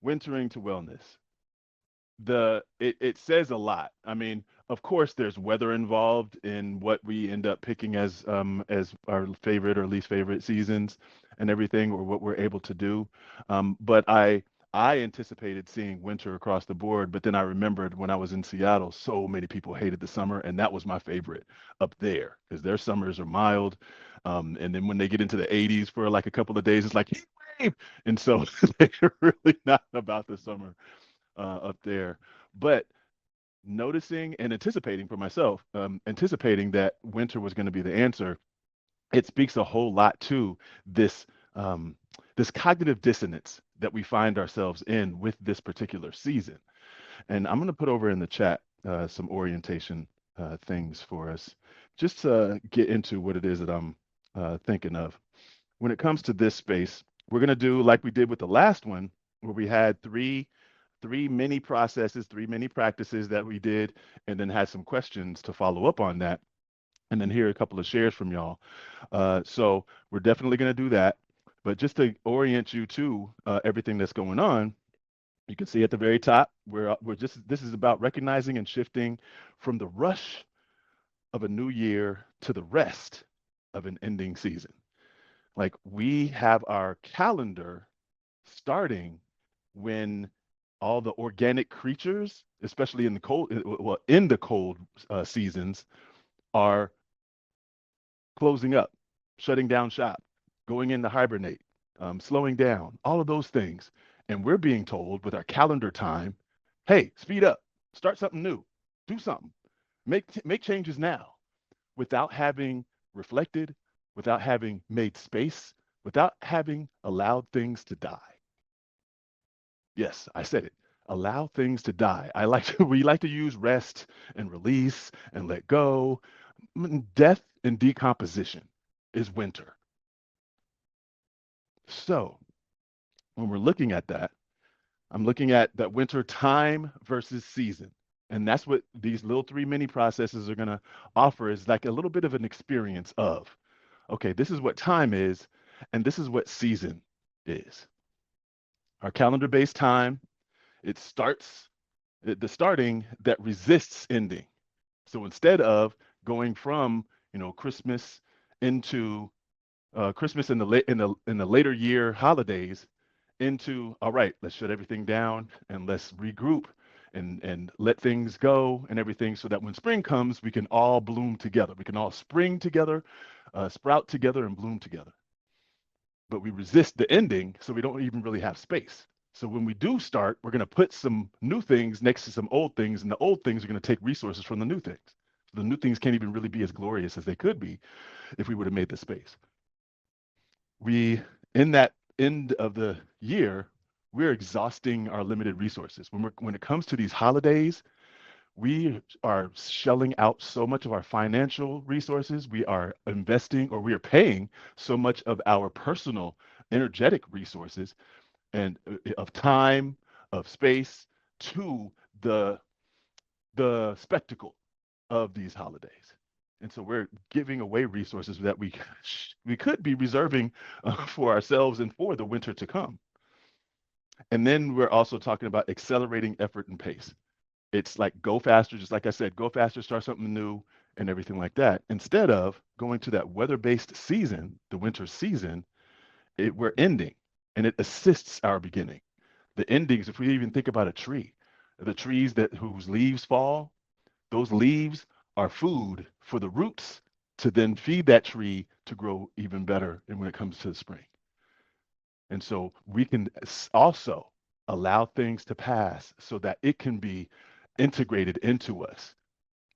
Wintering to wellness. It says a lot. I mean, of course, there's weather involved in what we end up picking as our favorite or least favorite seasons and everything, or what we're able to do. But I anticipated seeing winter across the board, but then I remembered when I was in Seattle, so many people hated the summer, and that was my favorite up there because their summers are mild. And then when they get into the 80s for like a couple of days, it's like heat wave, and so they're really not about the summer up there. But noticing and anticipating for myself, anticipating that winter was going to be the answer, it speaks a whole lot to this um, this cognitive dissonance that we find ourselves in with this particular season. And I'm going to put over in the chat some orientation things for us, just to get into what it is that I'm thinking of. When it comes to this space, we're going to do like we did with the last one, where we had three mini processes, three mini practices that we did, and then had some questions to follow up on that, and then hear a couple of shares from y'all. So we're definitely going to do that. But just to orient you to everything that's going on, you can see at the very top, we're just this is about recognizing and shifting from the rush of a new year to the rest of an ending season. Like we have our calendar starting when all the organic creatures, especially in the cold, well, in the cold seasons, are closing up, shutting down shop, going into hibernate, slowing down, all of those things. And we're being told with our calendar time, hey, speed up, start something new, do something, make changes now, without having reflected, without having made space, without having allowed things to die. Yes, I said it. Allow things to die. We like to use rest and release and let go. Death and decomposition is winter. So when we're looking at that, I'm looking at that winter time versus season. And that's what these little three mini processes are going to offer, is like a little bit of an experience of, okay, this is what time is, and this is what season is. Our calendar based time, it starts the starting that resists ending. So instead of going from, Christmas into Christmas in the later year holidays into, all right, let's shut everything down and let's regroup and let things go and everything, so that when spring comes, we can all bloom together. We can all spring together, sprout together, and bloom together. But we resist the ending, so we don't even really have space. So when we do start, we're going to put some new things next to some old things, and the old things are going to take resources from the new things. The new things can't even really be as glorious as they could be if we would have made the space. We, in that end of the year, we're exhausting our limited resources. When it comes to these holidays, we are shelling out so much of our financial resources. We are investing, or we are paying so much of our personal energetic resources and of time, of space, to the spectacle of these holidays. And so we're giving away resources that we could be reserving for ourselves and for the winter to come. And then we're also talking about accelerating effort and pace. It's like go faster, just like I said, go faster, start something new, and everything like that. Instead of going to that weather-based season, the winter season, we're ending, and it assists our beginning. The endings, if we even think about a tree, the trees that whose leaves fall, those leaves are food for the roots to then feed that tree to grow even better. And when it comes to the spring, and so we can also allow things to pass so that it can be integrated into us.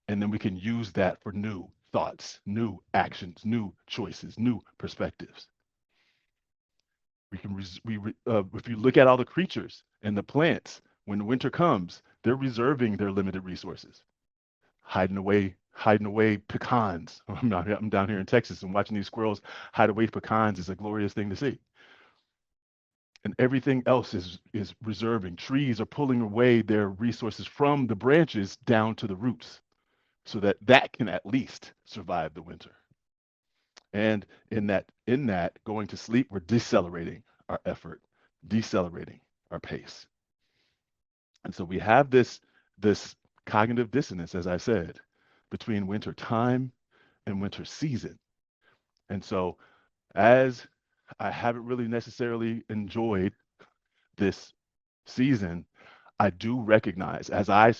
And then we can use that for new thoughts, new actions, new choices, new perspectives. We can, if you look at all the creatures and the plants, when winter comes, they're reserving their limited resources, hiding away pecans. I'm down here in Texas and watching these squirrels hide away pecans is a glorious thing to see. And everything else is reserving. Trees are pulling away their resources from the branches down to the roots, so that that can at least survive the winter. And in that going to sleep, we're decelerating our effort, decelerating our pace. And so we have this cognitive dissonance, as I said, between winter time and winter season. And so as I haven't really necessarily enjoyed this season, I do recognize as I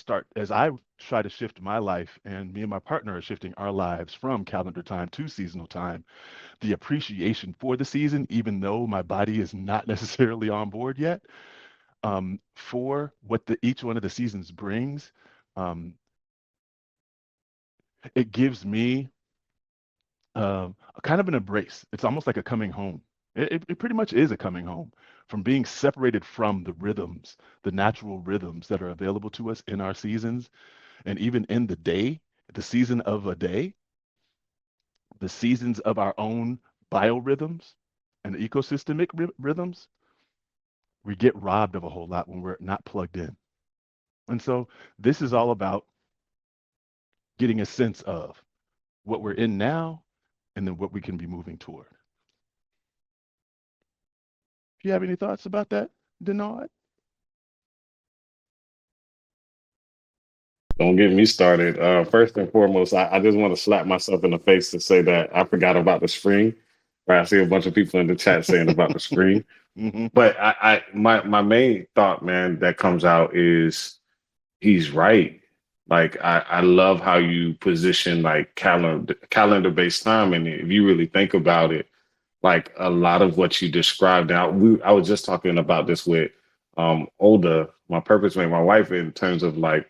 try to shift my life, and me and my partner are shifting our lives from calendar time to seasonal time, the appreciation for the season, even though my body is not necessarily on board yet, for what each one of the seasons brings, um, it gives me a kind of an embrace. It's almost like a coming home. It pretty much is a coming home from being separated from the rhythms, the natural rhythms that are available to us in our seasons, and even in the day, the season of a day, the seasons of our own biorhythms and ecosystemic rhythms. We get robbed of a whole lot when we're not plugged in. And so this is all about getting a sense of what we're in now and then what we can be moving toward. Do you have any thoughts about that, Denard? Don't get me started. First and foremost, I just want to slap myself in the face to say that I forgot about the spring. Right, I see a bunch of people in the chat saying about the spring, Hmm. but my main thought, man, that comes out is he's right. Like I love how you position like calendar based time, and if you really think about it, like a lot of what you described. Now, I was just talking about this with Olda, my purpose mate, my wife, in terms of like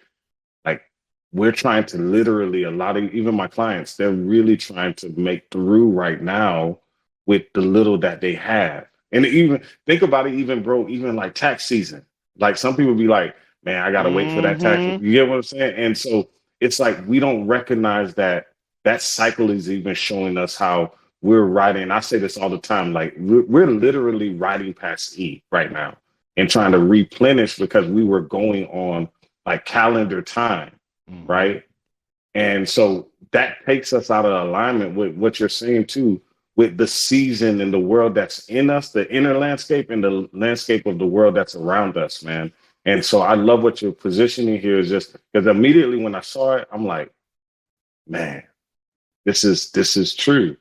we're trying to literally a lot of even my clients, they're really trying to make through right now with the little that they have. And even think about it, even bro, even like tax season. Like some people be like, man, I gotta wait for that tax. Hmm. You get what I'm saying? And so it's like we don't recognize that that cycle is even showing us how we're riding. I say this all the time, like we're literally riding past E right now and trying to replenish because we were going on like calendar time, Hmm. right? And so that takes us out of alignment with what you're saying too, with the season and the world that's in us, the inner landscape and the landscape of the world that's around us, man. And so I love what you're positioning here is just because immediately when I saw it, I'm like, man, this is true.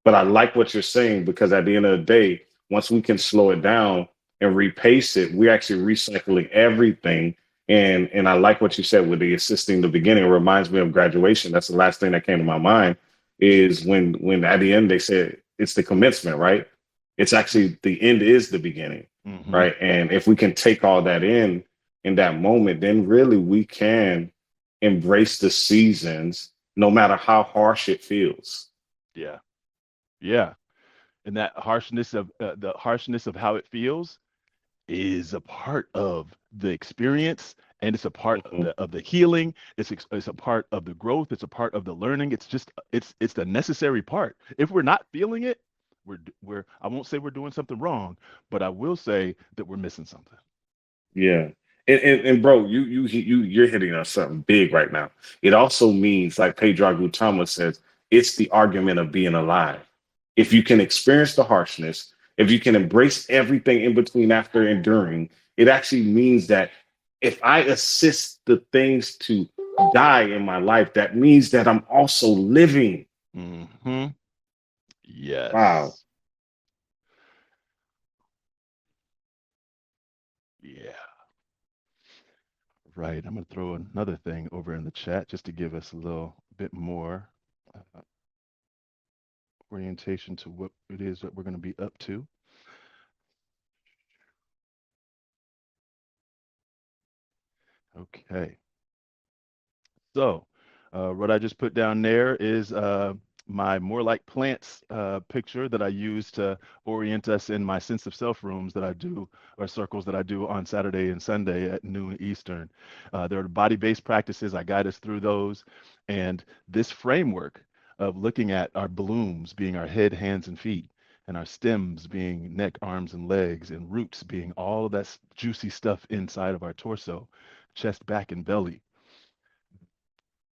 But I like what you're saying because at the end of the day, once we can slow it down and repace it, we're actually recycling everything. And I like what you said with the assisting the beginning. It reminds me of graduation. That's the last thing that came to my mind is when at the end they said it's the commencement, right? It's actually the end is the beginning, Hmm. right? And if we can take all that in that moment, then really we can embrace the seasons no matter how harsh it feels. Yeah. Yeah. And that harshness of the harshness of how it feels is a part of the experience, and it's a part Mhm. of the healing. It's a part of the growth. It's a part of the learning. It's just it's the necessary part. If we're not feeling it, we're I won't say we're doing something wrong, but I will say that we're missing something. Yeah. And bro, you're hitting on something big right now. It also means, like Pedro Gutama says, it's the argument of being alive. If you can experience the harshness, if you can embrace everything in between, after, and during, it actually means that if I assist the things to die in my life, that means that I'm also living. Hmm. Wow. Yes. Yeah. Right. I'm gonna throw another thing over in the chat just to give us a little bit more uh, orientation to what it is that we're going to be up to. Okay. So, what I just put down there is my More Like Plants picture that I use to orient us in my sense of self rooms that I do, or circles that I do on Saturday and Sunday at noon Eastern. There are body-based practices. I guide us through those. And this framework of looking at our blooms being our head, hands, and feet, and our stems being neck, arms, and legs, and roots being all of that juicy stuff inside of our torso, chest, back, and belly.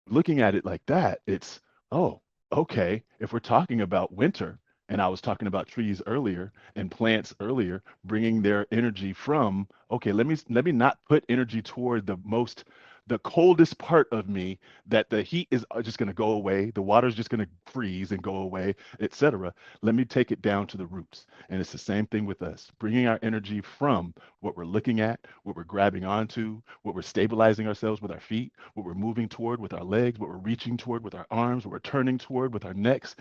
Looking at it like that, it's, oh, okay, if we're talking about winter, And I was talking about trees earlier and plants earlier, bringing their energy from, okay, let me not put energy toward the coldest part of me that the heat is just going to go away, the water is just going to freeze and go away, etc. Let me take it down to the roots. And it's the same thing with us, bringing our energy from what we're looking at, what we're grabbing onto, what we're stabilizing ourselves with our feet, what we're moving toward with our legs, what we're reaching toward with our arms, what we're turning toward with our necks,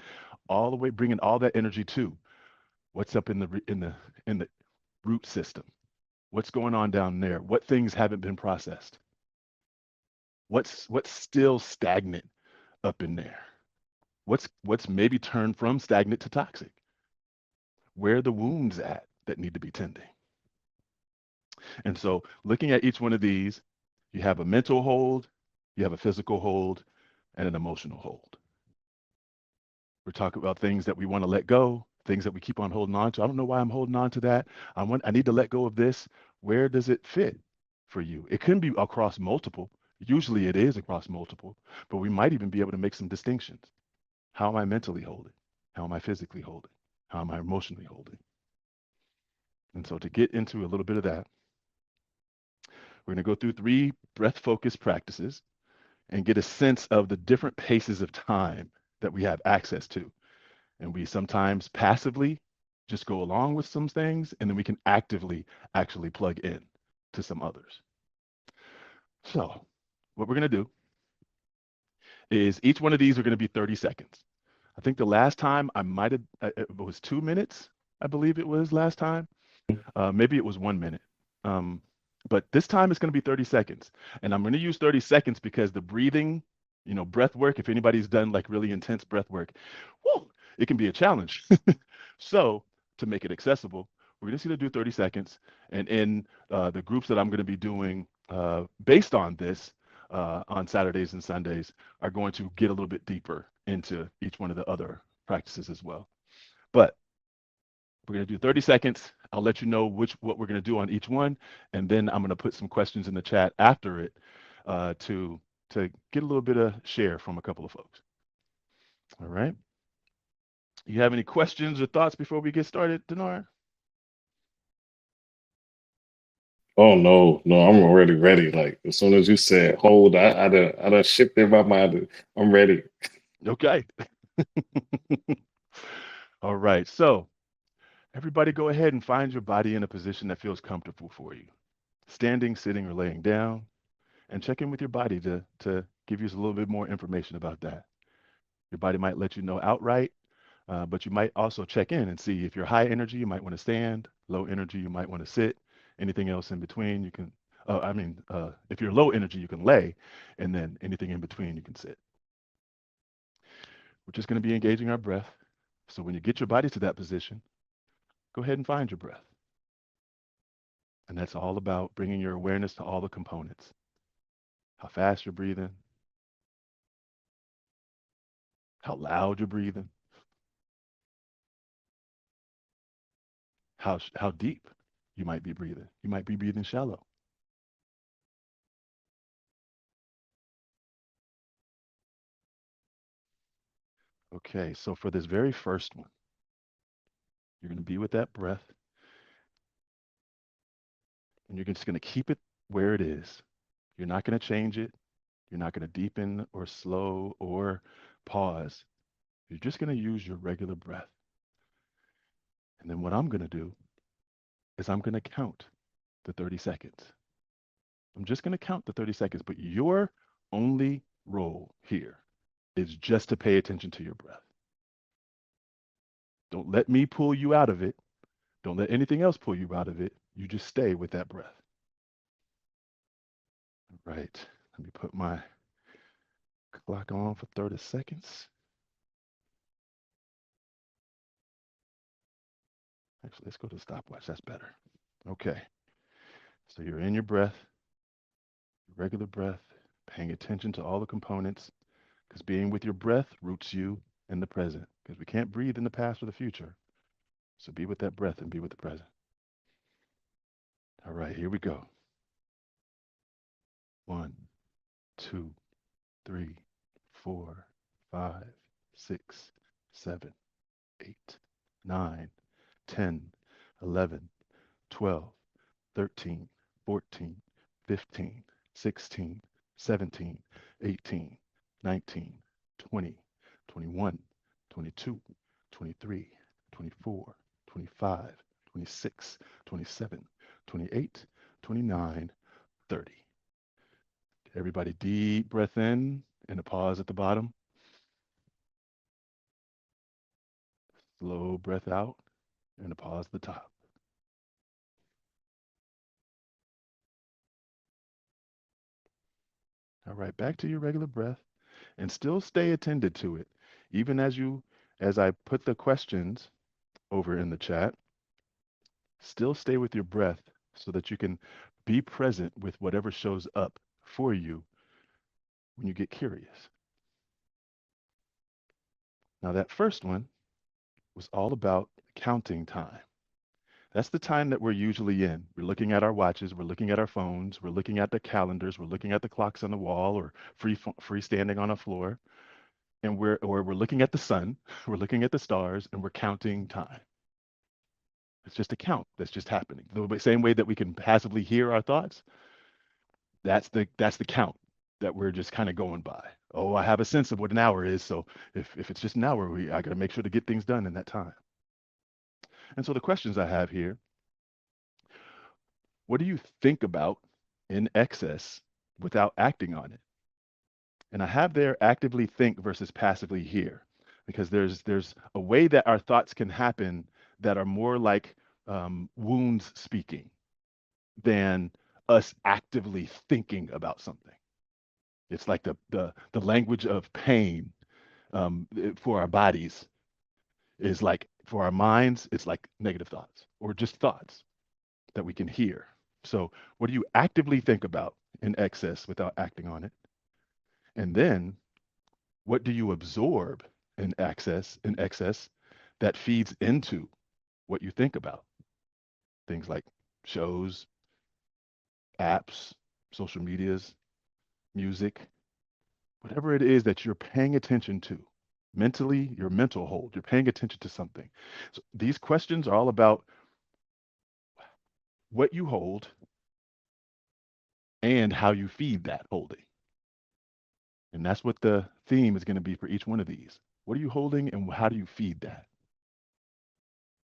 all the way bringing all that energy to what's up in the root system. What's going on down there? What things haven't been processed? What's still stagnant up in there? What's maybe turned from stagnant to toxic? Where are the wounds at that need to be tending? And so looking at each one of these, you have a mental hold, you have a physical hold, and an emotional hold. We're talking about things that we want to let go, things that we keep on holding on to. I don't know why I'm holding on to that. I need to let go of this. Where does it fit for you? It can be across multiple. Usually it is across multiple, but we might even be able to make some distinctions. How am I mentally holding? How am I physically holding? How am I emotionally holding? And so to get into a little bit of that, we're going to go through 3 breath focused practices and get a sense of the different paces of time that we have access to. And we sometimes passively just go along with some things, and then we can actively actually plug in to some others. So what we're going to do is each one of these are going to be 30 seconds. I think the last time I might have, it was 2 minutes, I believe it was last time. Maybe it was 1 minute. Um, but this time it's going to be 30 seconds. And I'm going to use 30 seconds because the breathing, breath work, if anybody's done like really intense breath work, whew, it can be a challenge. So to make it accessible, we're just going to do 30 seconds. And in the groups that I'm going to be doing based on this on Saturdays and Sundays are going to get a little bit deeper into each one of the other practices as well. But we're going to do 30 seconds. I'll let you know what we're going to do on each one, and then I'm going to put some questions in the chat after it to get a little bit of share from a couple of folks. All right. You have any questions or thoughts before we get started, Denard? Oh no, no, I'm already ready. Like as soon as you said hold, I done shifted my mind. I'm ready. Okay. All right. So everybody go ahead and find your body in a position that feels comfortable for you. Standing, sitting, or laying down, and check in with your body to give you a little bit more information about that. Your body might let you know outright, but you might also check in and see if you're high energy, you might want to stand, low energy, you might want to sit, anything else in between, you can, if you're low energy, you can lay, and then anything in between, you can sit. We're just going to be engaging our breath. So when you get your body to that position, go ahead and find your breath. And that's all about bringing your awareness to all the components, how fast you're breathing, how loud you're breathing, how deep you might be breathing. You might be breathing shallow. Okay, so for this very first one, you're going to be with that breath, and you're just going to keep it where it is. You're not going to change it. You're not going to deepen or slow or pause. You're just going to use your regular breath. And then what I'm going to do is I'm going to count the 30 seconds. I'm just going to count the 30 seconds, but your only role here is just to pay attention to your breath. Don't let me pull you out of it. Don't let anything else pull you out of it. You just stay with that breath. Right. Let me put my clock on for 30 seconds. Actually, let's go to stopwatch. That's better. Okay. So you're in your breath, regular breath, paying attention to all the components, because being with your breath roots you in the present, because we can't breathe in the past or the future. So be with that breath and be with the present. All right, here we go. 1, 2, 3, 4, 5, 6, 7, 8, 9, 10, 11, 12, 13, 14, 15, 16, 17, 18, 19, 20, 21, 22, 23, 24, 25, 26, 27, 28, 29, 30. Everybody deep breath in and a pause at the bottom. Slow breath out and a pause at the top. All right, back to your regular breath and still stay attended to it. Even as I put the questions over in the chat, still stay with your breath so that you can be present with whatever shows up for you when you get curious. Now, that first one was all about counting time. That's the time that we're usually in. We're looking at our watches, we're looking at our phones, we're looking at the calendars, we're looking at the clocks on the wall or freestanding on a floor, and we're looking at the sun, we're looking at the stars, and we're counting time. It's just a count that's just happening. The same way that we can passively hear our thoughts, that's the count that we're just kind of going by. Oh, I have a sense of what an hour is, so if it's just an hour, I got to make sure to get things done in that time. And so the questions I have here: what do you think about in excess without acting on it? And I have there actively think versus passively hear, because there's a way that our thoughts can happen that are more like wounds speaking than us actively thinking about something. It's like the language of pain for our bodies is like for our minds, it's like negative thoughts or just thoughts that we can hear. So, what do you actively think about in excess without acting on it? And then, what do you absorb in excess that feeds into what you think about? Things like shows, apps, social medias, music, whatever it is that you're paying attention to. Mentally, your mental hold, you're paying attention to something. So these questions are all about what you hold and how you feed that holding. And that's what the theme is going to be for each one of these. What are you holding and how do you feed that?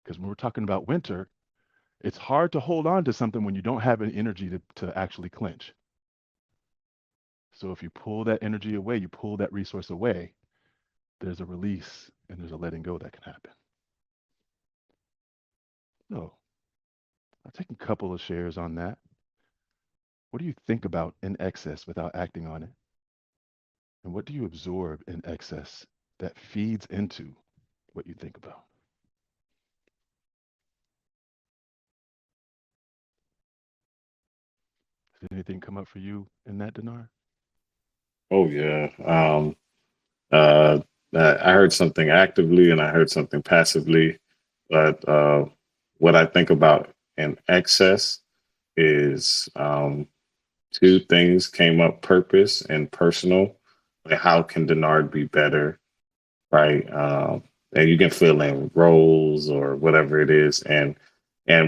Because when we're talking about winter, it's hard to hold on to something when you don't have any energy to actually clench. So if you pull that energy away, you pull that resource away, there's a release and there's a letting go that can happen. So I'll take a couple of shares on that. What do you think about in excess without acting on it? And what do you absorb in excess that feeds into what you think about? Did anything come up for you in that, Dinar? Oh yeah. Uh, I heard something actively and I heard something passively, but what I think about in excess is two things came up: purpose and personal. Like how can Denard be better, right? And you can fill in roles or whatever it is, and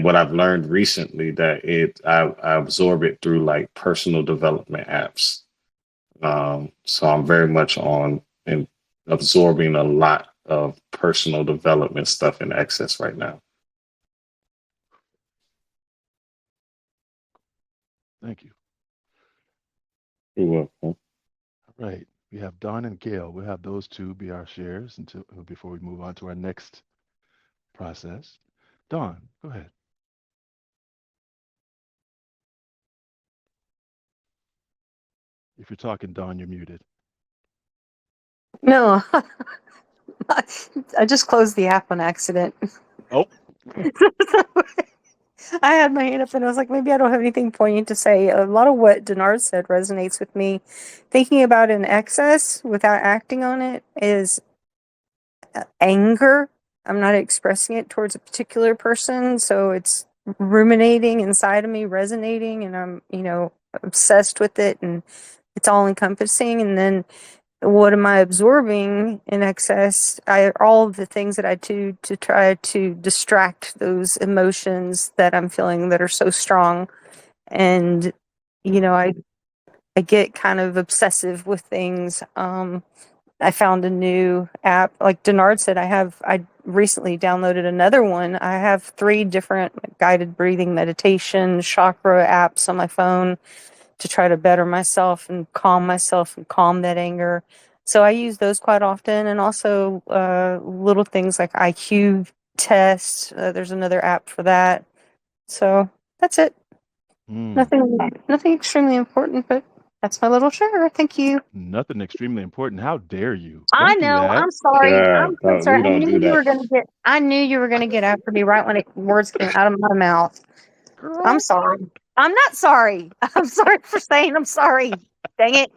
what I've learned recently that I absorb it through like personal development apps. So I'm very much on and absorbing a lot of personal development stuff in excess right now. Thank you. You're welcome. All right. We have Don and Gail. We'll have those two be our shares until before we move on to our next process. Don, go ahead. If you're talking, Don, you're muted. No, I just closed the app on accident. Oh, I had my hand up and I was like, maybe I don't have anything poignant to say. A lot of what Denard said resonates with me. Thinking about in excess without acting on it is anger. I'm not expressing it towards a particular person, so it's ruminating inside of me, resonating, and I'm, obsessed with it and it's all encompassing. And then what am I absorbing in excess? All of the things that I do to try to distract those emotions that I'm feeling that are so strong. And, I get kind of obsessive with things. I found a new app, like Denard said. I recently downloaded another one. I have 3 different guided breathing meditation chakra apps on my phone to try to better myself and calm that anger. So I use those quite often, and also little things like IQ tests. There's another app for that. So that's it. Mm. Nothing extremely important, but that's my little share. Thank you. Nothing extremely important. How dare you? I Don't do know. that. I'm sorry. I'm God, so sorry. we don't do that. I knew you were gonna get after me right when words came out of my mouth. I'm Girl. sorry. I'm not sorry. I'm sorry for saying I'm sorry. Dang it.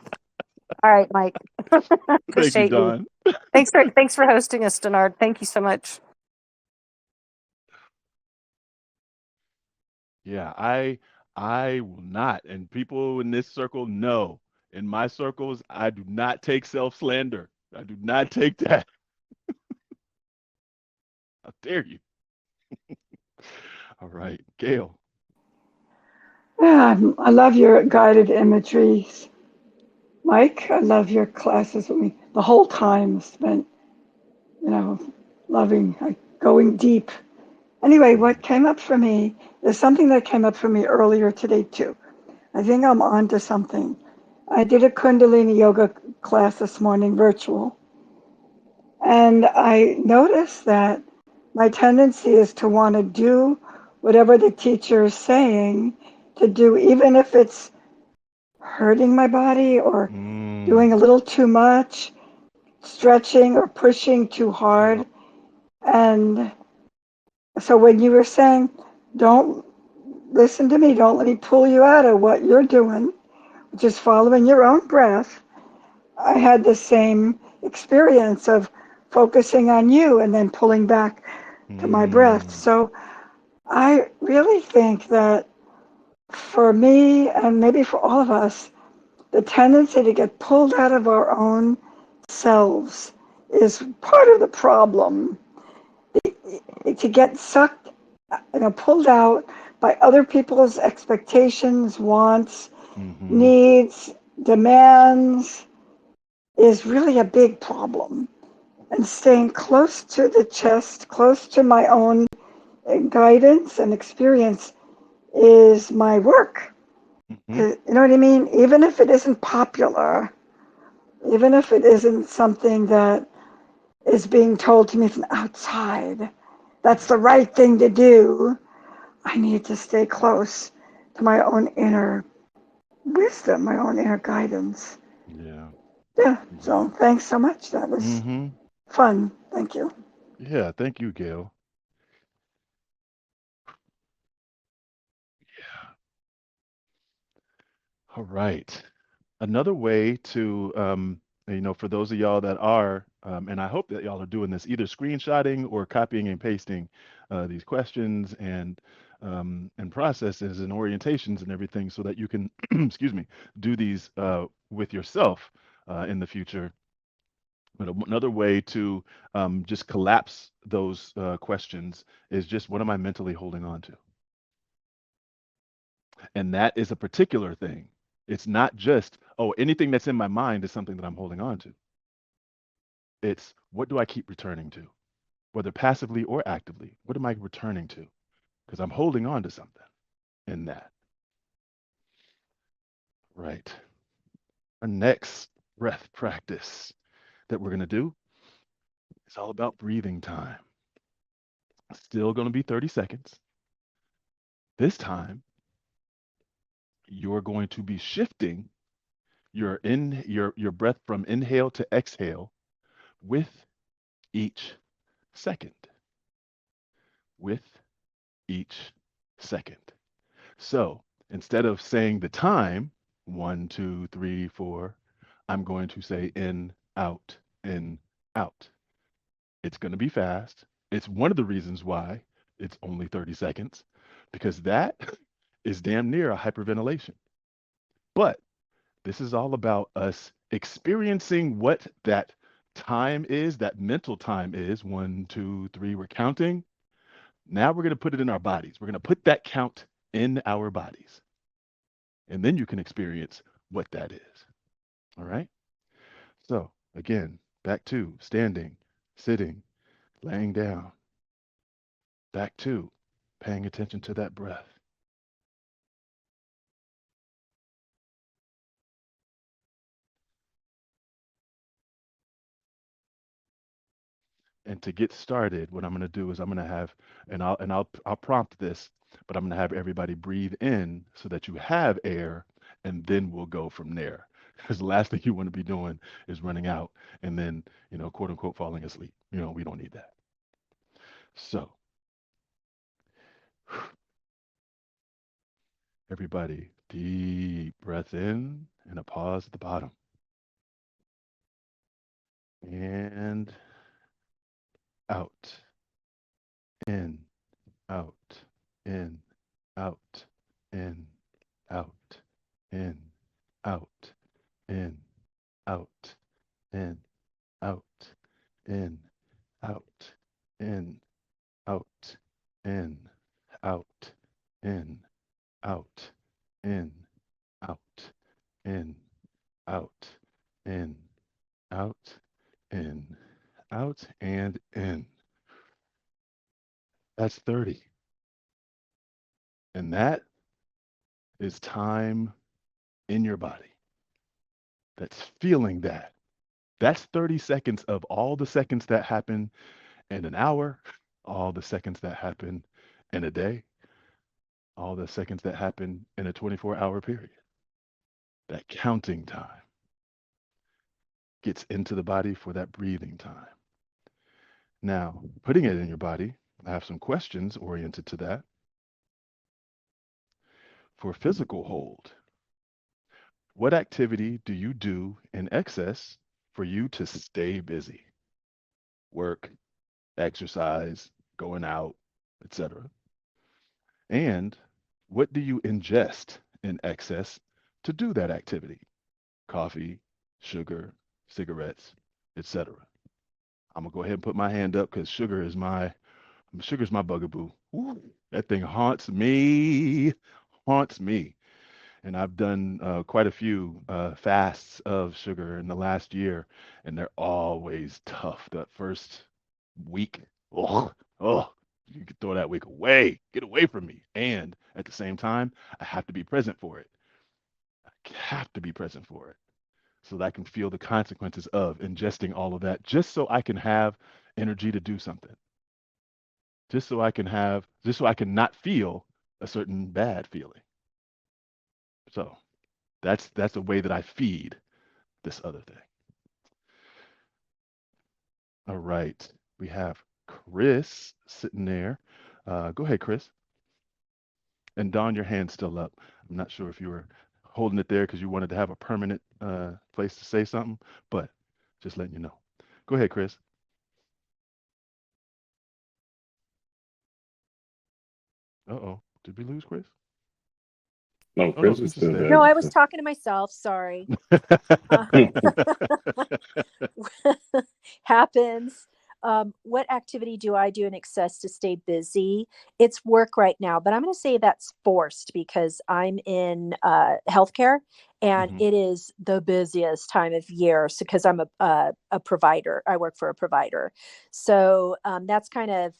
All right, Mike. Thank you, Appreciate you. Don. Thanks for hosting us, Denard. Thank you so much. Yeah, I will not. And people in this circle know. In my circles, I do not take self-slander. I do not take that. How dare you? All right, Gail. Yeah, I love your guided imageries. Mike, I love your classes with me. The whole time spent, you know, loving, going deep. Anyway, what came up for me is something that came up for me earlier today, too. I think I'm on to something. I did a Kundalini yoga class this morning, virtual, and I noticed that my tendency is to want to do whatever the teacher is saying to do, even if it's hurting my body or doing Mm, a little too much, stretching or pushing too yep. hard. And so when you were saying, don't listen to me, don't let me pull you out of what you're doing, which is following your own breath, I had the same experience of focusing on you and then pulling back to my breath. Mm, So I really think that for me, and maybe for all of us, the tendency to get pulled out of our own selves is part of the problem. To get sucked, pulled out by other people's expectations, wants, mm-hmm. needs, demands is really a big problem. And staying close to the chest, close to my own guidance and experience is my work. Mm-hmm. You know what I mean? Even if it isn't popular, even if it isn't something that is being told to me from outside, that's the right thing to do. I need to stay close to my own inner wisdom, my own inner guidance. Yeah. Yeah, Yeah. so thanks so much. That was Mm-hmm. fun. Thank you. Yeah. Thank you, Gail. All right. Another way to, for those of y'all that are, and I hope that y'all are doing this, either screenshotting or copying and pasting these questions and processes and orientations and everything so that you can, excuse me, do these with yourself in the future. But another way to just collapse those questions is just what am I mentally holding on to? And that is a particular thing. It's not just, oh, anything that's in my mind is something that I'm holding on to. It's what do I keep returning to, whether passively or actively? What am I returning to? Because I'm holding on to something in that. Right. Our next breath practice that we're going to do is all about breathing time. Still going to be 30 seconds. This time, you're going to be shifting your breath from inhale to exhale with each second. With each second. So instead of saying the time, 1, 2, 3, 4, I'm going to say in, out, in, out. It's going to be fast. It's one of the reasons why it's only 30 seconds, because that is damn near a hyperventilation. But this is all about us experiencing what that time is, that mental time is, 1, 2, 3, we're counting. Now we're going to put it in our bodies. We're going to put that count in our bodies. And then you can experience what that is. All right. So again, back to standing, sitting, laying down, back to paying attention to that breath. And to get started, what I'm going to do is I'm going to have, and I'll prompt this, but I'm going to have everybody breathe in so that you have air, and then we'll go from there. Because the last thing you want to be doing is running out and then, quote unquote, falling asleep. We don't need that. So, everybody, deep breath in and a pause at the bottom. And out, in, out, in, out, in, out, in, out, in, out, in, out, in, out, in, out, in, out, in, out, in, out, in, out, in, out, in, out, and in. That's 30. And that is time in your body. That's feeling that. That's 30 seconds of all the seconds that happen in an hour, all the seconds that happen in a day, all the seconds that happen in a 24-hour period. That counting time gets into the body for that breathing time. Now, putting it in your body, I have some questions oriented to that. For physical hold, what activity do you do in excess for you to stay busy? Work, exercise, going out, etc. And what do you ingest in excess to do that activity? Coffee, sugar, cigarettes, etc. I'm gonna go ahead and put my hand up because sugar's my bugaboo. Ooh, that thing haunts me. And I've done quite a few fasts of sugar in the last year, and they're always tough. That first week, oh, you can throw that week away. Get away from me. And at the same time, I have to be present for it. I have to be present for it so that I can feel the consequences of ingesting all of that, just so I can have energy to do something. Just so I can not feel a certain bad feeling. So that's a way that I feed this other thing. All right. We have Chris sitting there. Go ahead, Chris. And Don, your hand's still up. I'm not sure if you were holding it there because you wanted to have a permanent place to say something, but just letting you know. Go ahead, Chris. Uh-oh. Did we lose Chris? No, Oh, no, Chris is Chris is still there. No, I there. was talking to myself. Sorry. Happens. What activity do I do in excess to stay busy? It's work right now, but I'm going to say that's forced because I'm in healthcare and Mhm. it is the busiest time of year. So, because I'm a provider, I work for a provider. So that's kind of,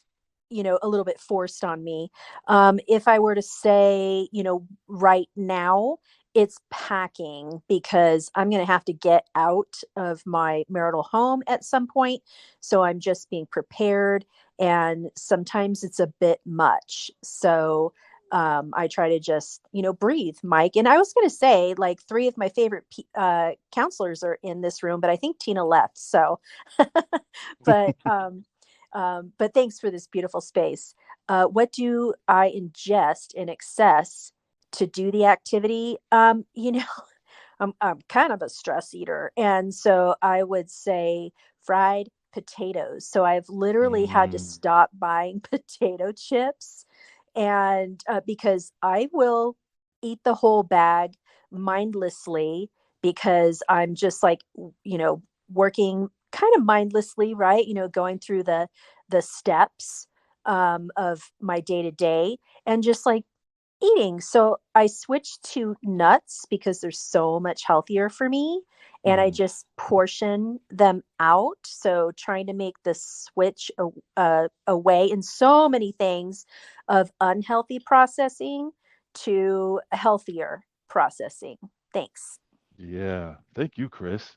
a little bit forced on me. If I were to say, right now, it's packing because I'm going to have to get out of my marital home at some point. So I'm just being prepared. And sometimes it's a bit much. So I try to just, breathe, MiiK. And I was going to say, like, three of my favorite counselors are in this room, but I think Tina left. So, but, but thanks for this beautiful space. What do I ingest in excess to do the activity? I'm kind of a stress eater. And so I would say fried potatoes. So I've literally had to Mm. stop buying potato chips and because I will eat the whole bag mindlessly because I'm just like, working kind of mindlessly, right? Going through the steps of my day to day and just like eating. So I switched to nuts because they're so much healthier for me. And I Mhm. just portion them out. So trying to make the switch away in so many things of unhealthy processing to healthier processing. Thanks. Yeah. Thank you, Chris.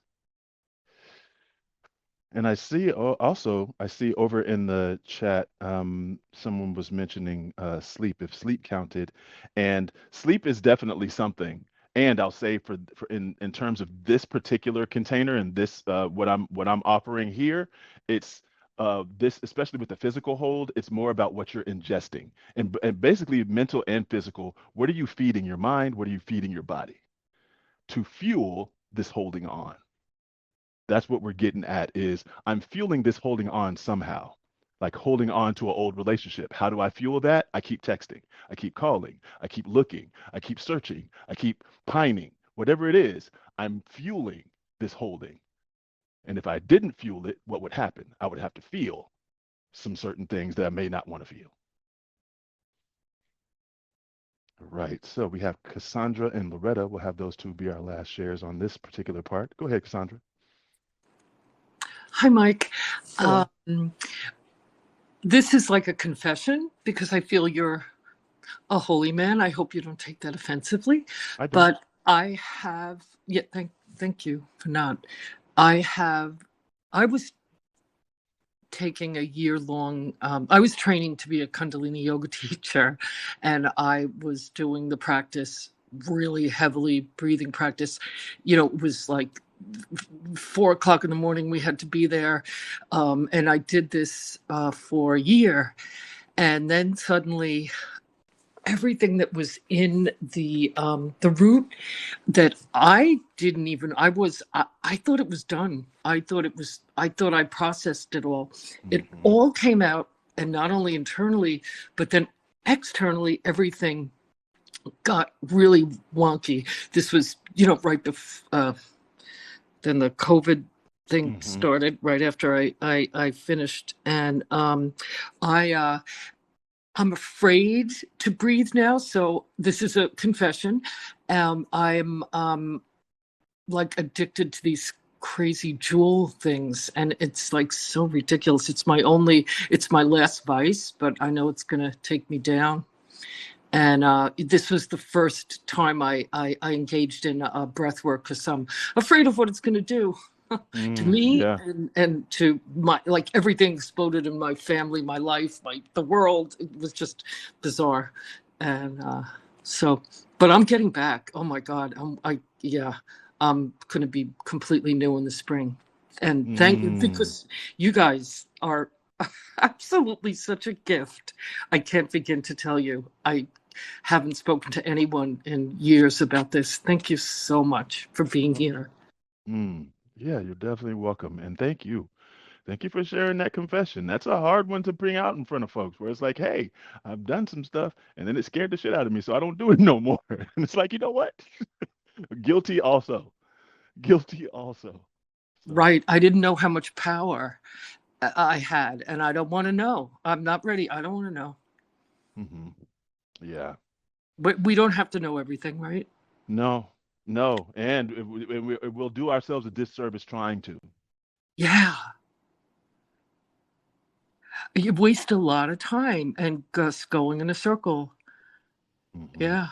And I see also, I see over in the chat, someone was mentioning sleep, if sleep counted, and sleep is definitely something. And I'll say for in terms of this particular container and this what I'm offering here, it's this especially with the physical hold, it's more about what you're ingesting and basically mental and physical. What are you feeding your mind? What are you feeding your body to fuel this holding on? That's what we're getting at is I'm fueling this holding on somehow, like holding on to an old relationship. How do I fuel that? I keep texting, I keep calling, I keep looking, I keep searching, I keep pining. Whatever it is, I'm fueling this holding. And if I didn't fuel it, what would happen? I would have to feel some certain things that I may not want to feel. Right. So we have Cassandra and Loretta. We'll have those two be our last shares on this particular part. Go ahead, Cassandra. Hi, Mike. Hello. This is like a confession because I feel you're a holy man. I hope you don't take that offensively. I don't. But I have, yeah, thank you for not. I was taking a year-long, I was training to be a Kundalini yoga teacher, and I was doing the practice really heavily, breathing practice. It was like 4 o'clock in the morning, we had to be there. And I did this for a year. And then suddenly everything that was in the root that I didn't even, I thought it was done. I thought I processed it all. It Hmm. all came out, and not only internally, but then externally, everything got really wonky. This was, right before, then the COVID thing Hmm. started right after I finished, and I'm afraid to breathe now. So this is a confession. I'm like addicted to these crazy jewel things, and it's like so ridiculous. It's my last vice, but I know it's gonna take me down. And this was the first time I engaged in breath work because I'm afraid of what it's going to do to me Yeah. and to my, like, everything exploded in my family, my life, the world. It was just bizarre. And but I'm getting back. Oh my God. I'm going to be completely new in the spring. And thank you, Mm. because you guys are absolutely such a gift. I can't begin to tell you. I haven't spoken to anyone in years about this. Thank you so much for being here. Mm. Yeah, you're definitely welcome. And thank you. Thank you for sharing that confession. That's a hard one to bring out in front of folks where it's like, hey, I've done some stuff and then it scared the shit out of me, so I don't do it no more. And it's like, you know what? Guilty also. Guilty also. So, Right. I didn't know how much power I had, and I don't want to know. I'm not ready. I don't want to know. hmm, yeah. But we don't have to know everything, right? No, no. And we'll do ourselves a disservice trying to. Yeah. You waste a lot of time and just going in a circle. Hmm. Yeah.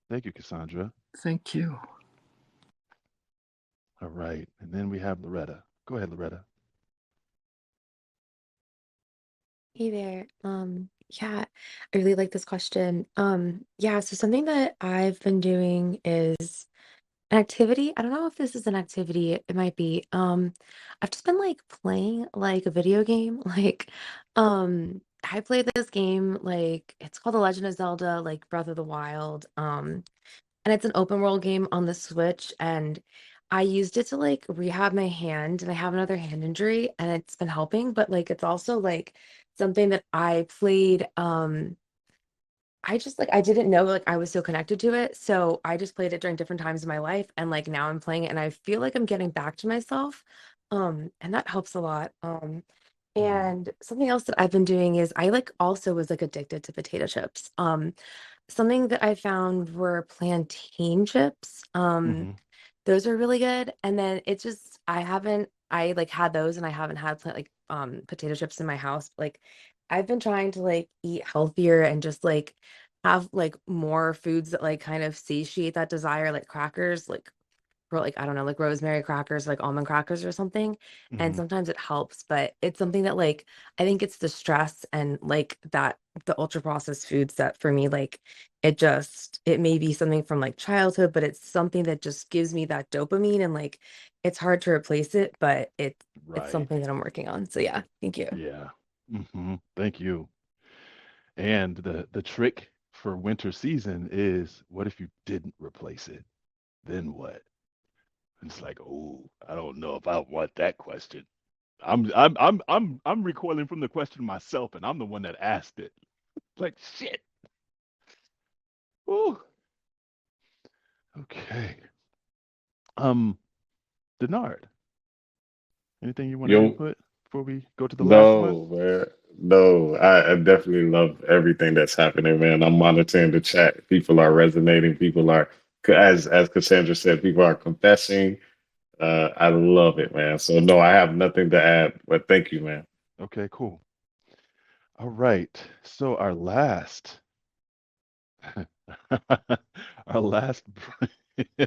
Thank you, Cassandra. Thank you. All right. And then we have Loretta. Go ahead, Loretta. Hey there. Yeah, I really like this question. Yeah, so something that I've been doing is an activity. I don't know if this is an activity, it might be. I've just been like playing like a video game. I played this game, like it's called The Legend of Zelda, like Breath of the Wild. And it's an open world game on the Switch, and I used it to like rehab my hand, and I have another hand injury, and it's been helping, but like it's also like something that I played I just like I didn't know like I was so connected to it. So I just played it during different times in my life and like now I'm playing it and I feel like I'm getting back to myself. And that helps a lot. Mm-hmm. And something else that I've been doing is I like also was like addicted to potato chips. Something that I found were plantain chips. Mm-hmm. Those are really good. And then it's just I like had those and I haven't had potato chips in my house. Like I've been trying to like eat healthier and just like have like more foods that like kind of satiate that desire, like crackers, like or like I don't know, like rosemary crackers, like almond crackers or something. And Mm-hmm. sometimes it helps, but it's something that like I think it's the stress and like that the ultra processed foods that for me like it may be something from like childhood, but it's something that just gives me that dopamine and like it's hard to replace it, but it's Right. something that I'm working on. So yeah, thank you. Yeah. Mm-hmm. Thank you. And the trick for winter season is, what if you didn't replace it? Then what? It's like, oh, I don't know if I want that question. I'm recoiling from the question myself, and I'm the one that asked it. Like, shit. Oh, okay. Um, Denard, anything you want to Yo, input before we go to the last one? no, man. No, I definitely love everything that's happening, man. I'm monitoring the chat. People are resonating. People are, as Cassandra said, people are confessing. I love it, man. So no, I have nothing to add, but thank you, man. Okay, cool. All right. So our last, our last,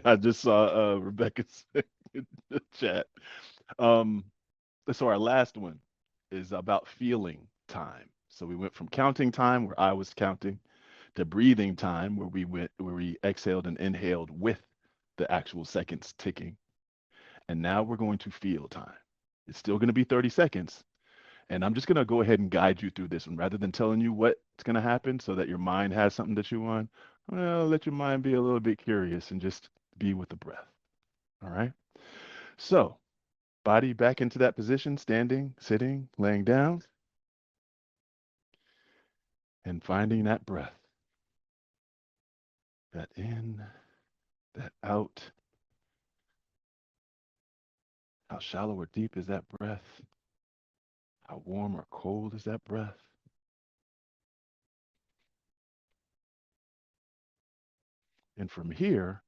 I just saw Rebecca's in the chat. Um, so our last one is about feeling time. So we went from counting time, where I was counting, to breathing time, where we exhaled and inhaled with the actual seconds ticking. And now we're going to feel time. It's still going to be 30 seconds. And I'm just going to go ahead and guide you through this one rather than telling you what's going to happen so that your mind has something that you want. Well, let your mind be a little bit curious and just be with the breath. All right. So, body back into that position, standing, sitting, laying down, and finding that breath. That in, that out. How shallow or deep is that breath? How warm or cold is that breath? And from here,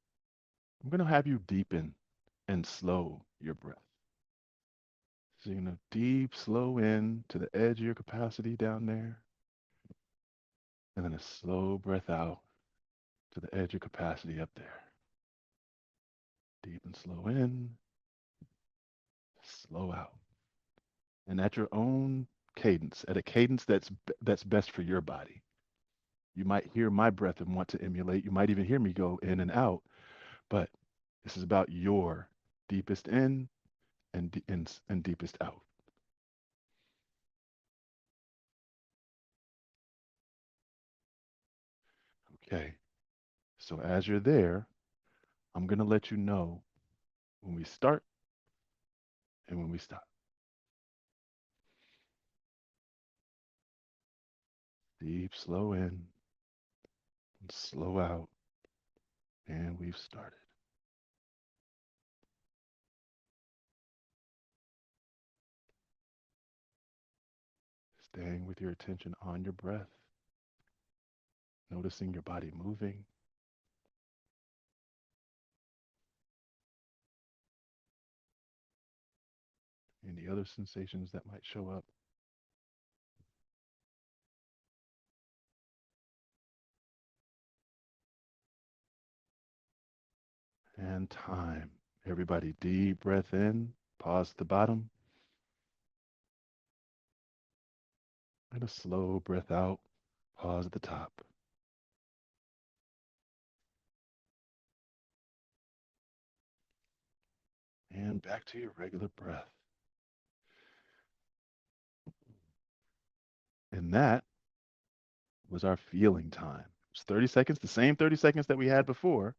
I'm going to have you deepen and slow your breath. So you're going to deep, slow in to the edge of your capacity down there, and then a slow breath out to the edge of capacity up there. Deep and slow in, slow out. And at your own cadence, at a cadence that's best for your body. You might hear my breath and want to emulate. You might even hear me go in and out, but this is about your deepest in and deepest out. Okay. So as you're there, I'm going to let you know when we start and when we stop. Deep, slow in, and slow out, and we've started. Staying with your attention on your breath, noticing your body moving, any other sensations that might show up. And time. Everybody, deep breath in, pause at the bottom, and a slow breath out, pause at the top. And back to your regular breath. And that was our feeling time. It's 30 seconds, the same 30 seconds that we had before.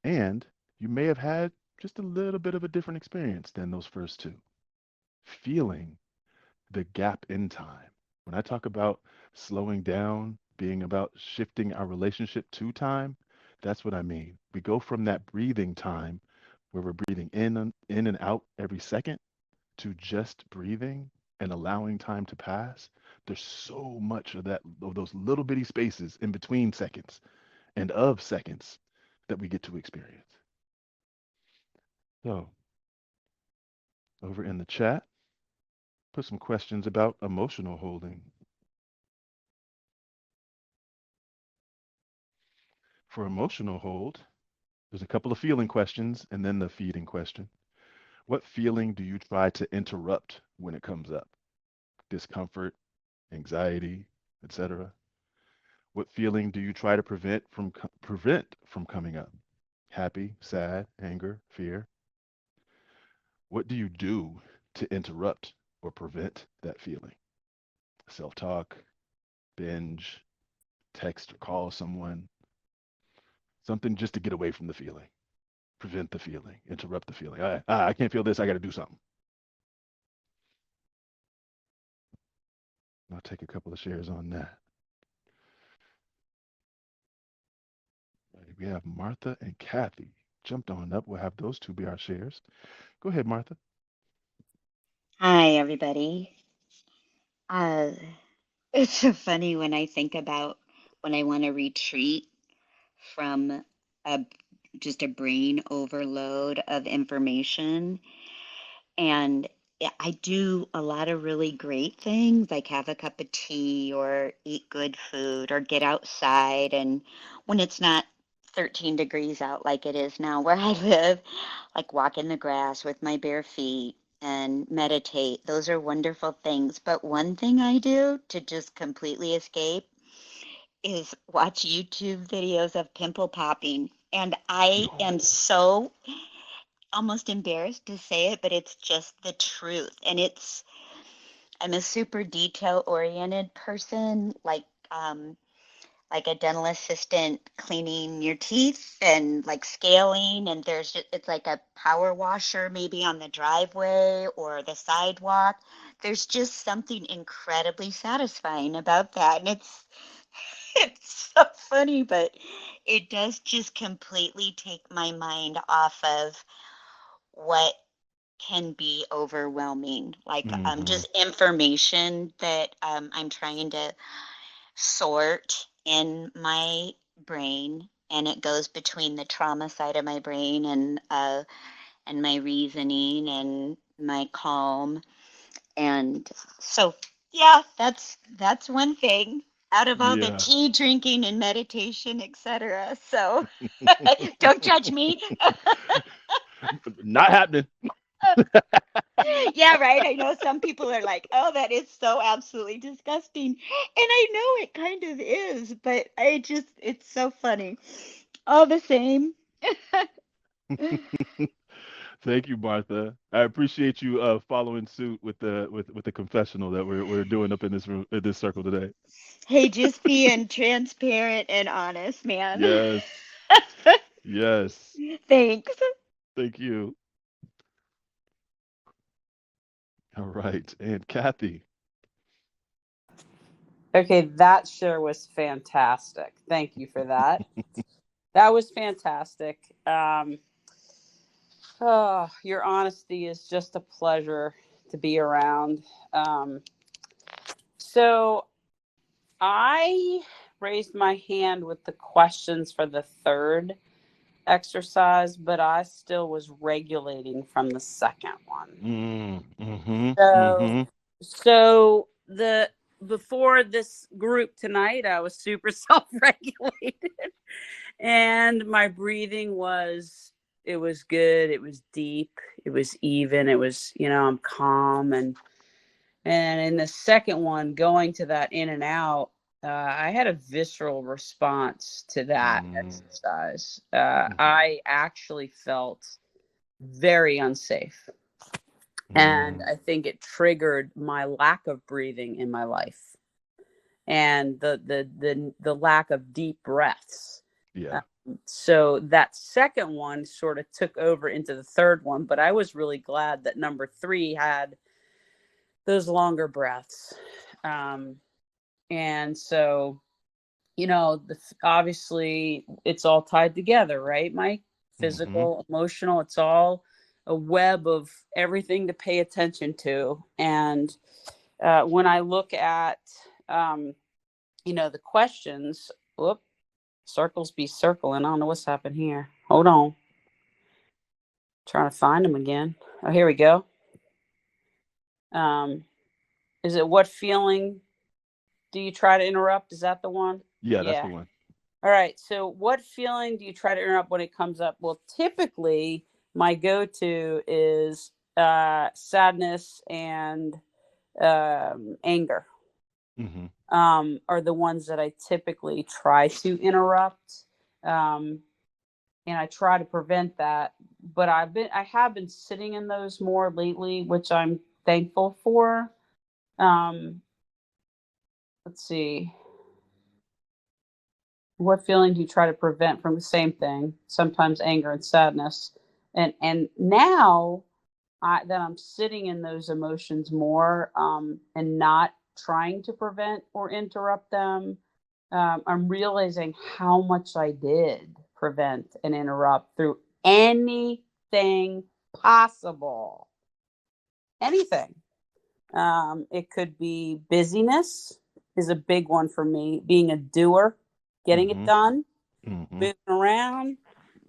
And you may have had just a little bit of a different experience than those first two. Feeling the gap in time. When I talk about slowing down being about shifting our relationship to time. That's what I mean. We go from that breathing time where we're breathing in and out every second to just breathing and allowing time to pass. There's so much of those little bitty spaces in between seconds and of seconds that we get to experience. So, over in the chat, put some questions about emotional holding. For emotional hold, there's a couple of feeling questions and then the feeding question. What feeling do you try to interrupt when it comes up? Discomfort, anxiety, etc. What feeling do you try to prevent from coming up? Happy, sad, anger, fear. What do you do to interrupt or prevent that feeling? Self-talk, binge, text or call someone, something just to get away from the feeling, prevent the feeling, interrupt the feeling. I can't feel this. I got to do something. I'll take a couple of shares on that. We have Martha and Kathy jumped on up. We'll have those two be our shares. Go ahead, Martha. Hi, everybody. Uh, it's so funny when I think about when I want to retreat from a just a brain overload of information. And I do a lot of really great things, like have a cup of tea or eat good food or get outside. And when it's not 13 degrees out like it is now where I live, like walk in the grass with my bare feet and meditate. Those are wonderful things. But one thing I do to just completely escape is watch YouTube videos of pimple popping. And I am so almost embarrassed to say it, but it's just the truth. And I'm a super detail oriented person, like a dental assistant cleaning your teeth and like scaling. And it's like a power washer maybe on the driveway or the sidewalk. There's just something incredibly satisfying about that. And it's so funny, but it does just completely take my mind off of what can be overwhelming, like Mm-hmm. just information that I'm trying to sort in my brain, and it goes between the trauma side of my brain and my reasoning and my calm. And so, yeah, that's one thing out of all the Yeah. tea drinking and meditation, etc. So, don't judge me. Not happening. Yeah, right. I know some people are like, "Oh, that is so absolutely disgusting." And I know it kind of is, but it's so funny. All the same. Thank you, Martha. I appreciate you following suit with the confessional that we're doing up in this room in this circle today. Hey, just being transparent and honest, man. Yes. Yes. Thanks. Thank you. All right. And Kathy. Okay, that share was fantastic. Thank you for that. That was fantastic. Oh, your honesty is just a pleasure to be around. So I raised my hand with the questions for the third exercise, but I still was regulating from the second one. Mm-hmm. So, Mm-hmm. so the before this group tonight, I was super self-regulated, and my breathing it was good. It was deep. It was even. It was, I'm calm. And in the second one, going to that in and out, I had a visceral response to that exercise. I actually felt very unsafe. And I think it triggered my lack of breathing in my life and the lack of deep breaths. Yeah. So that second one sort of took over into the third one, but I was really glad that number 3 had those longer breaths. And so obviously it's all tied together, right, Mike? Mm-hmm. Physical, emotional, it's all a web of everything to pay attention to. And when I look at, the questions, whoop, circles be circling. I don't know what's happened here. Hold on. Trying to find them again. Oh, here we go. Is it what feeling do you try to interrupt? Is that the one? Yeah, that's Yeah. the one. All right. So, what feeling do you try to interrupt when it comes up? Well, typically, my go-to is sadness and anger. Mm-hmm. Are the ones that I typically try to interrupt, and I try to prevent that. But I have been sitting in those more lately, which I'm thankful for. Um, let's see. What feeling do you try to prevent from the same thing? Sometimes anger and sadness. And now that I'm sitting in those emotions more, and not trying to prevent or interrupt them, I'm realizing how much I did prevent and interrupt through anything possible. Anything. It could be busyness is a big one for me. Being a doer, getting it Mm-hmm. done, Mm-hmm. moving around,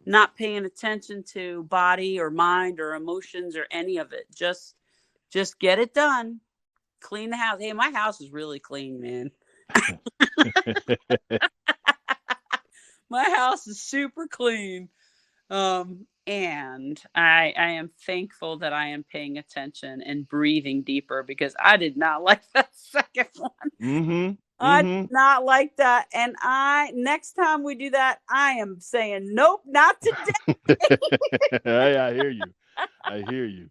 not paying attention to body or mind or emotions or any of it. Just get it done. Clean the house. Hey, my house is really clean, man. My house is super clean. And I am thankful that I am paying attention and breathing deeper, because I did not like that second one. Mm-hmm. I did Mm-hmm. not like that. And next time we do that, I am saying, nope, not today. I hear you. I hear you.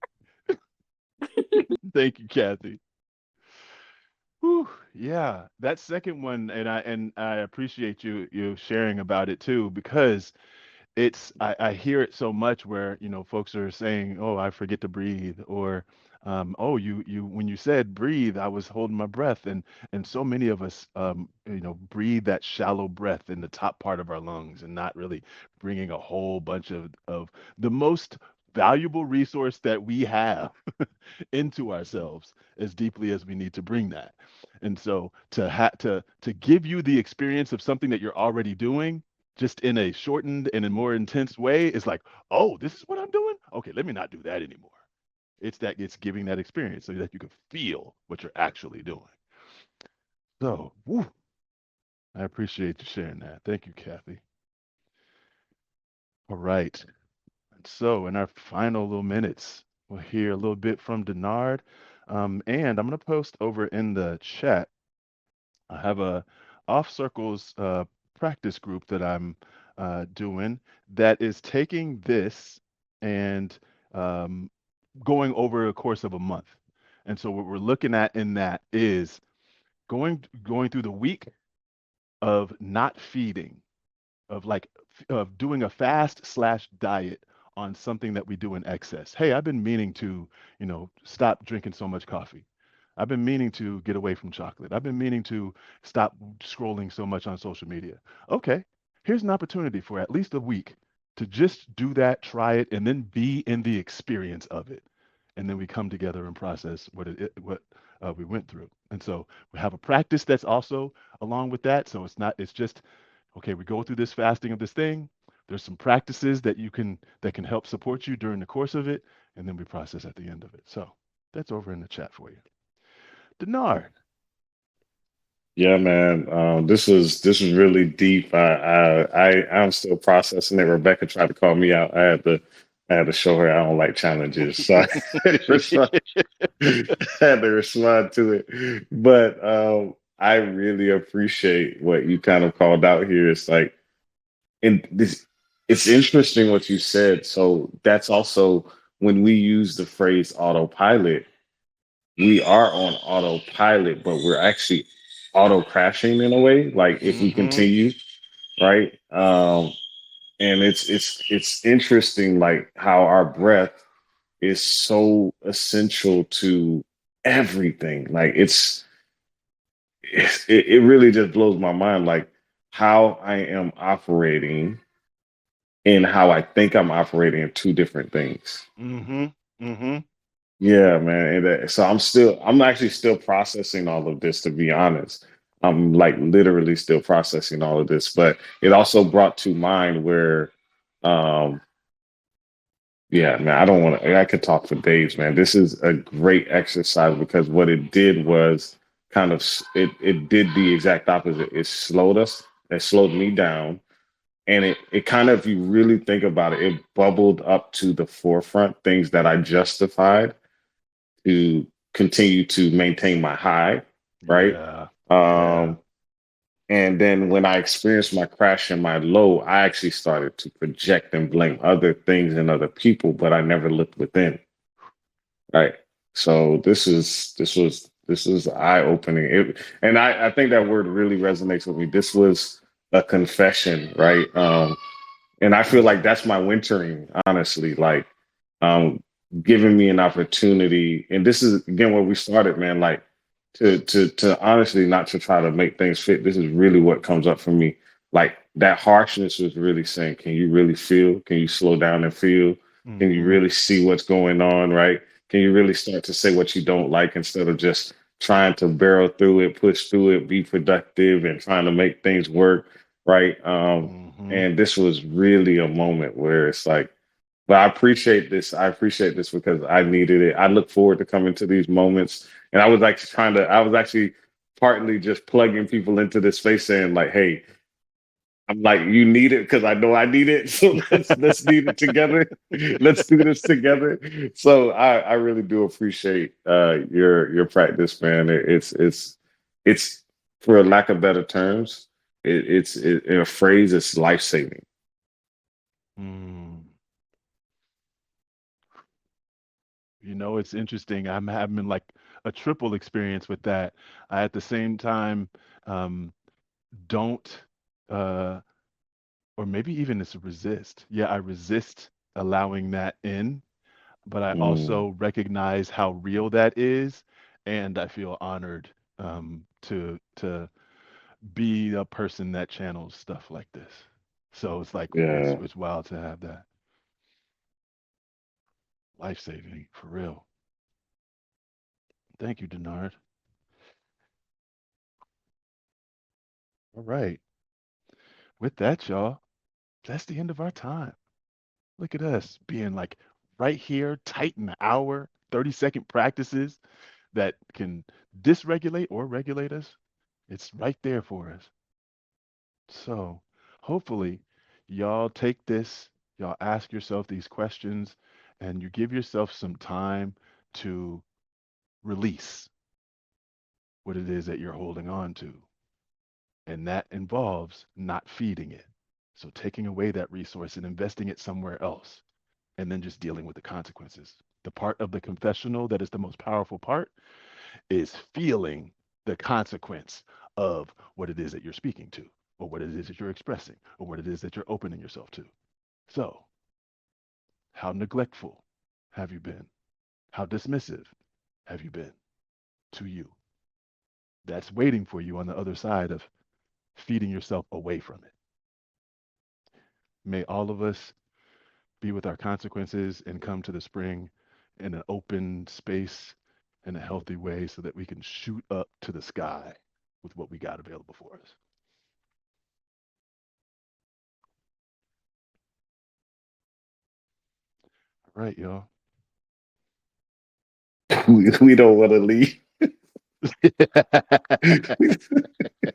Thank you, Kathy. Whew, yeah, that second one, and I appreciate you sharing about it too, because I hear it so much where, folks are saying, "Oh, I forget to breathe," or "Oh, you when you said breathe, I was holding my breath," and so many of us, breathe that shallow breath in the top part of our lungs and not really bringing a whole bunch of the most valuable resource that we have into ourselves as deeply as we need to bring that. And so to give you the experience of something that you're already doing, just in a shortened and a more intense way, is like, oh, this is what I'm doing. Okay, let me not do that anymore. It's giving that experience so that you can feel what you're actually doing. So, woo, I appreciate you sharing that. Thank you, Kathy. All right. And so, in our final little minutes, we'll hear a little bit from Denard. And I'm going to post over in the chat. I have a off circles practice group that I'm doing that is taking this and um, going over a course of a month. And so what we're looking at in that is going through the week of not feeding, of doing a fast slash diet on something that we do in excess. Hey, I've been meaning to, stop drinking so much coffee. I've been meaning to get away from chocolate. I've been meaning to stop scrolling so much on social media. Okay, here's an opportunity for at least a week to just do that, try it, and then be in the experience of it. And then we come together and process what we went through. And so we have a practice that's also along with that. So it's just okay, we go through this fasting of this thing. There's some practices that can help support you during the course of it, and then we process at the end of it. So that's over in the chat for you. Denard. Yeah, man. This is really deep. I'm still processing it. Rebecca tried to call me out. I had to show her I don't like challenges, so I had to respond, had to respond to it. But I really appreciate what you kind of called out here. It's like, and this, it's interesting what you said. So that's also when we use the phrase autopilot, we are on autopilot, but we're actually auto crashing in a way. Like if we Mm-hmm. continue, right? And it's interesting, like how our breath is so essential to everything. Like it really just blows my mind. Like how I am operating and how I think I'm operating are two different things. Mm-hmm. Mm-hmm. Yeah, man. So I'm actually still processing all of this, to be honest. I'm like literally still processing all of this, but it also brought to mind where, um, yeah, man, I don't want to, I could talk for days, man. This is a great exercise because what it did was kind of, it did the exact opposite. It slowed me down. And it kind of, if you really think about it, it bubbled up to the forefront things that I justified to continue to maintain my high, right? Yeah. Yeah. Um, and then when I experienced my crash and my low, I actually started to project and blame other things and other people, but I never looked within, right? So this is eye opening. And I think that word really resonates with me. This was a confession, right? And I feel like Mm. that's my wintering, honestly, like um giving me an opportunity. And this is again where we started, man, like to honestly not to try to make things fit. This is really what comes up for me. Like that harshness was really saying, can you really feel? Can you slow down and feel? Can you Mm-hmm. really see what's going on, right? Can you really start to say what you don't like instead of just trying to barrel through it, push through it, be productive and trying to make things work, right? Mm-hmm. And this was really a moment where it's like, but I appreciate this. I appreciate this because I needed it. I look forward to coming to these moments. And I was actually partly just plugging people into this space saying, like, hey, I'm like, you need it because I know I need it. So let's need it together. Let's do this together. So I really do appreciate your practice, man. It's for lack of better terms, in a phrase, it's life saving. Mm. You know, it's interesting. I'm having like a triple experience with that. I at the same time um, don't, uh, or maybe even it's resist. Yeah, I resist allowing that in, but I Mm, also recognize how real that is, and I feel honored to be a person that channels stuff like this. So it's like yeah. it's wild to have that life saving for real. Thank you, Denard. All right. With that, y'all, that's the end of our time. Look at us being like right here, tight in the hour, 30-second practices that can dysregulate or regulate us. It's right there for us. So hopefully, y'all take this, y'all ask yourself these questions, and you give yourself some time to release what it is that you're holding on to. And that involves not feeding it. So taking away that resource and investing it somewhere else, and then just dealing with the consequences. The part of the confessional that is the most powerful part is feeling the consequence of what it is that you're speaking to, or what it is that you're expressing, or what it is that you're opening yourself to. So, how neglectful have you been? How dismissive have you been to you? That's waiting for you on the other side of feeding yourself away from it. May all of us be with our consequences and come to the spring in an open space in a healthy way so that we can shoot up to the sky with what we got available for us. All right, y'all. We don't want to leave.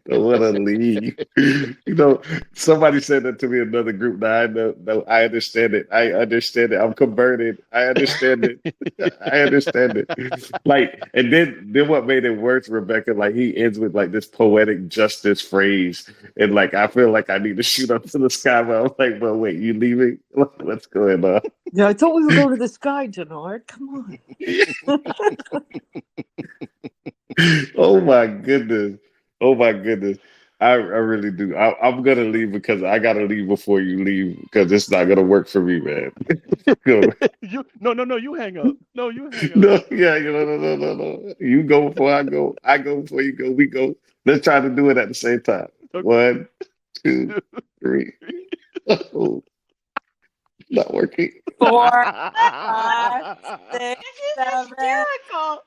Don't want to leave. You know, somebody said that to me in another group. Now I know, no, I understand it. I understand it. I'm converted. I understand it. I understand it. Like, and then what made it worse, Rebecca? Like he ends with like this poetic justice phrase, and like I feel like I need to shoot up to the sky. But I'm like, well, wait, you leaving? What's going on? Yeah, I thought we were going to the sky, Denard. Come on. Oh my goodness. Oh my goodness. I really do. I'm gonna leave because I gotta leave before you leave because it's not gonna work for me, man. Go. You no, you hang up. No, you hang up. No, yeah, no. You go before I go. I go before you go. We go. Let's try to do it at the same time. Okay. One, 2, 3. Oh, not working. 4, 5, 6, This is 7, hysterical.